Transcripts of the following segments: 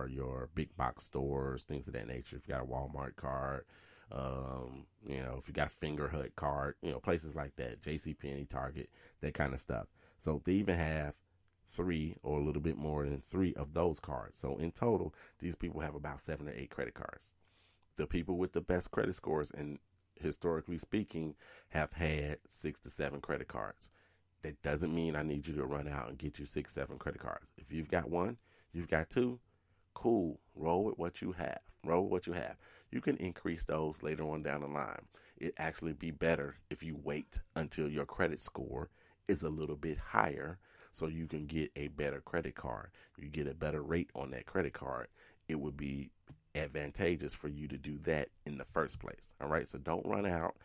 your big box stores, things of that nature. If you got a Walmart card, if you got a Finger Hut card, places like that, JCPenney, Target, that kind of stuff. So they even have 3 or a little bit more than 3 of those cards. So in total, these people have about 7 or 8 credit cards. The people with the best credit scores, and historically speaking, have had 6 to 7 credit cards. That doesn't mean I need you to run out and get you 6, 7 credit cards. If you've got 1, you've got 2, cool. Roll with what you have. You can increase those later on down the line. It actually be better if you wait until your credit score is a little bit higher so you can get a better credit card. You get a better rate on that credit card. It would be advantageous for you to do that in the first place. All right, so don't run out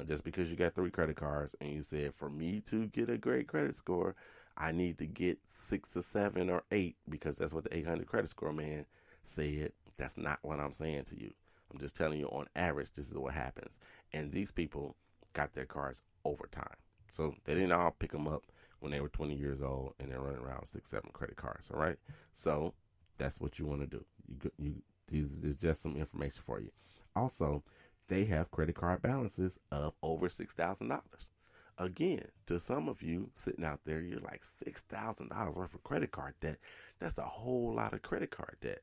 just because you got 3 credit cards and you said, for me to get a great credit score, I need to get 6 or 7 or 8 because that's what the 800 credit score man said. That's not what I'm saying to you. I'm just telling you on average, this is what happens. And these people got their cards over time. So they didn't all pick them up when they were 20 years old and they're running around with 6, 7 credit cards. All right. So that's what you want to do. This is just some information for you. Also, they have credit card balances of over $6,000. Again, to some of you sitting out there, you're like, $6,000 worth of credit card debt. That's a whole lot of credit card debt.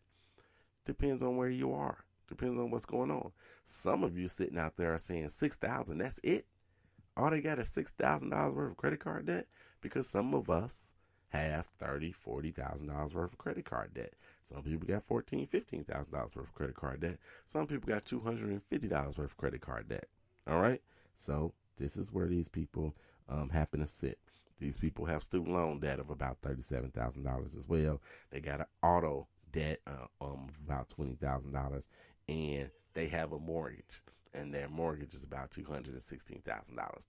Depends on where you are. Depends on what's going on. Some of you sitting out there are saying $6,000. That's it. All they got is $6,000 worth of credit card debt, because some of us have $30,000, $40,000 worth of credit card debt. Some people got $14,000, $15,000 worth of credit card debt. Some people got $250 worth of credit card debt. All right. So this is where these people happen to sit. These people have student loan debt of about $37,000 as well. They got an auto debt of about $20,000, and they have a mortgage, and their mortgage is about $216,000.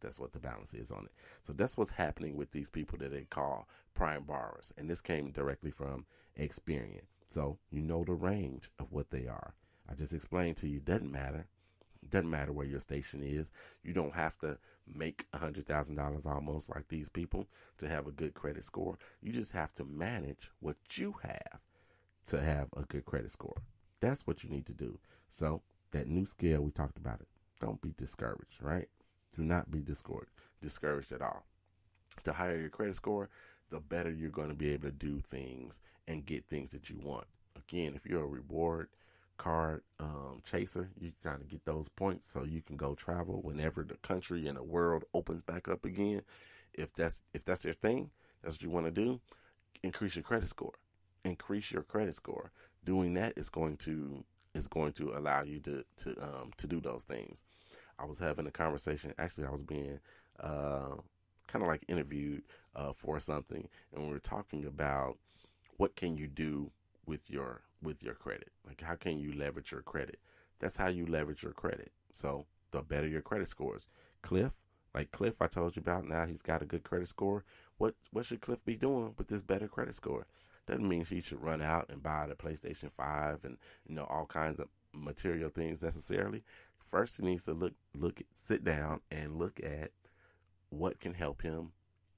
That's what the balance is on it. So that's what's happening with these people that they call prime borrowers, and this came directly from Experian. So you know the range of what they are. I just explained to you, doesn't matter. Doesn't matter where your station is. You don't have to make $100,000 almost like these people to have a good credit score. You just have to manage what you have to have a good credit score. That's what you need to do. So that new scale, we talked about it. Don't be discouraged, right? Do not be discouraged at all. The higher your credit score, the better you're going to be able to do things and get things that you want. Again, if you're a reward card chaser, you kind of get those points so you can go travel whenever the country and the world opens back up again. If that's your thing, that's what you want to do, increase your credit score. Increase your credit score. Doing that is going to allow you to do those things. I was having a conversation. Actually, I was being kind of like interviewed for something, and we were talking about what can you do with your credit. Like, how can you leverage your credit? That's how you leverage your credit. So the better your credit scores. Cliff, I told you about, now he's got a good credit score. What should Cliff be doing with this better credit score? Doesn't mean he should run out and buy the PlayStation 5 and all kinds of material things necessarily. First, he needs to sit down and look at what can help him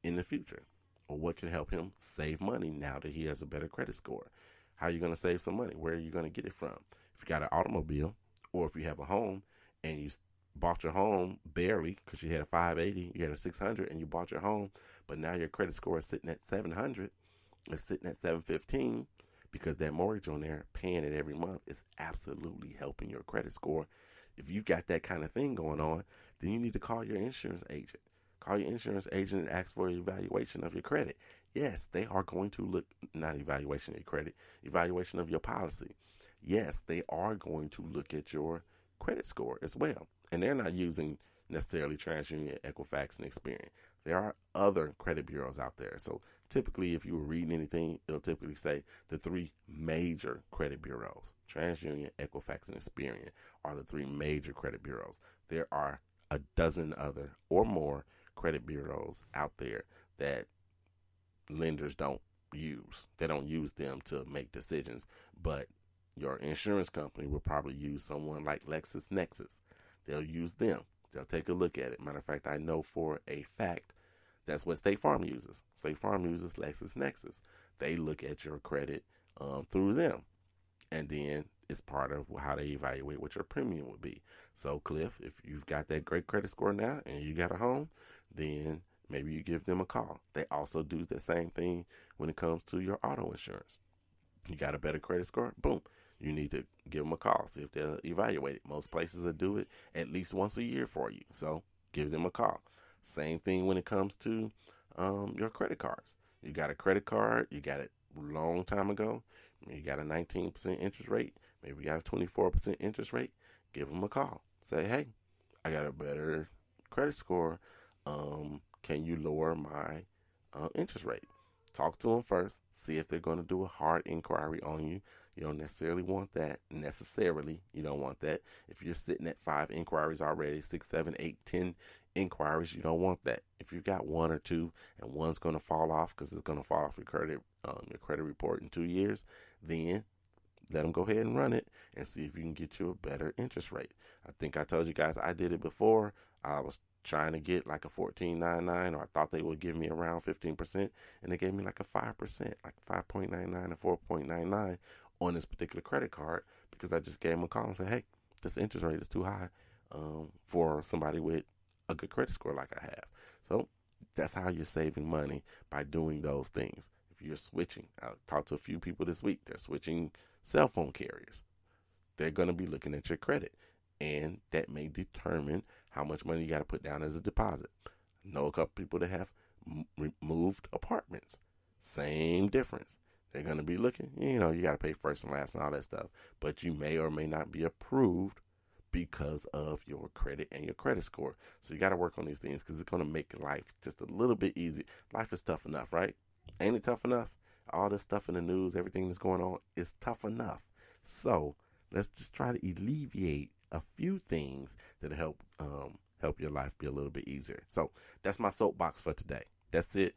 in the future, or what can help him save money now that he has a better credit score. How are you going to save some money? Where are you going to get it from? If you got an automobile, or if you have a home and you bought your home barely because you had a 580, you had a 600, and you bought your home, but now your credit score is sitting at 700, it's sitting at 715, because that mortgage on there, paying it every month, is absolutely helping your credit score. If you got that kind of thing going on, then you need to call your insurance agent. Call your insurance agent and ask for an evaluation of your credit. Yes, they are going to look, not evaluation of your credit, evaluation of your policy. Yes, they are going to look at your credit score as well. And they're not using necessarily TransUnion, Equifax, and Experian. There are other credit bureaus out there. So typically, if you were reading anything, it'll typically say the 3 major credit bureaus. TransUnion, Equifax, and Experian are the 3 major credit bureaus. There are a dozen other or more credit bureaus out there that lenders don't use. They don't use them to make decisions, but your insurance company will probably use someone like LexisNexis. They'll use them. They'll take a look at it. Matter of fact, I know for a fact that's what State Farm uses. State Farm uses LexisNexis. They look at your credit through them. And then it's part of how they evaluate what your premium would be. So, Cliff, if you've got that great credit score now and you got a home, then maybe you give them a call. They also do the same thing when it comes to your auto insurance. You got a better credit score? Boom. You need to give them a call, see if they'll evaluate it. Most places will do it at least once a year for you. So give them a call. Same thing when it comes to your credit cards. You got a credit card, you got it a long time ago. You got a 19% interest rate. Maybe you got a 24% interest rate. Give them a call. Say, hey, I got a better credit score. Can you lower my interest rate? Talk to them first. See if they're going to do a hard inquiry on you. You don't necessarily want that. You don't want that. If you're sitting at 5 inquiries already, 6, 7, 8, 10 inquiries, you don't want that. If you've got 1 or 2 and one's going to fall off because it's going to fall off your credit report in 2 years, then let them go ahead and run it and see if you can get you a better interest rate. I think I told you guys I did it before. I was trying to get like a 14.99, or I thought they would give me around 15%, and they gave me like a 5%, like 5.99 and 4.99 on this particular credit card, because I just gave them a call and said, hey, this interest rate is too high for somebody with a good credit score like I have. So that's how you're saving money, by doing those things. If you're switching, I talked to a few people this week, they're switching cell phone carriers. They're going to be looking at your credit, and that may determine how much money you got to put down as a deposit. I know a couple people that have moved apartments. Same difference. They're going to be looking, you got to pay first and last and all that stuff. But you may or may not be approved because of your credit and your credit score. So you got to work on these things, because it's going to make life just a little bit easier. Life is tough enough, right? Ain't it tough enough? All this stuff in the news, everything that's going on is tough enough. So let's just try to alleviate a few things that help your life be a little bit easier. So that's my soapbox for today. That's it.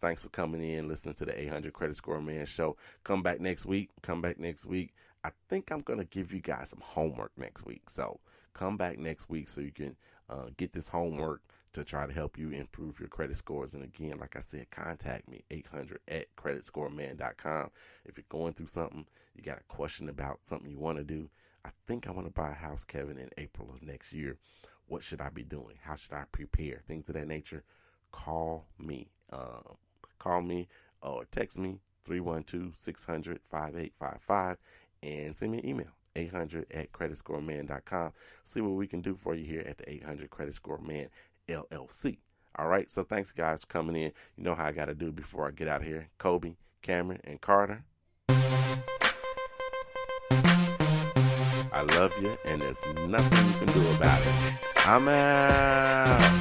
Thanks for coming in, listening to the 800 Credit Score Man show. Come back next week. I think I'm going to give you guys some homework next week. So come back next week so you can get this homework to try to help you improve your credit scores. And again, like I said, contact me, 800@creditscoreman.com. If you're going through something, you got a question about something you want to do. I think I want to buy a house, Kevin, in April of next year. What should I be doing? How should I prepare? Things of that nature. Call me. Or text me, 312-600-5855, and send me an email, 800@creditscoreman.com. See what we can do for you here at the 800 Credit Score Man LLC. All right, so thanks, guys, for coming in. You know how I got to do before I get out of here. Kobe, Cameron, and Carter, I love you, and there's nothing you can do about it. I'm out.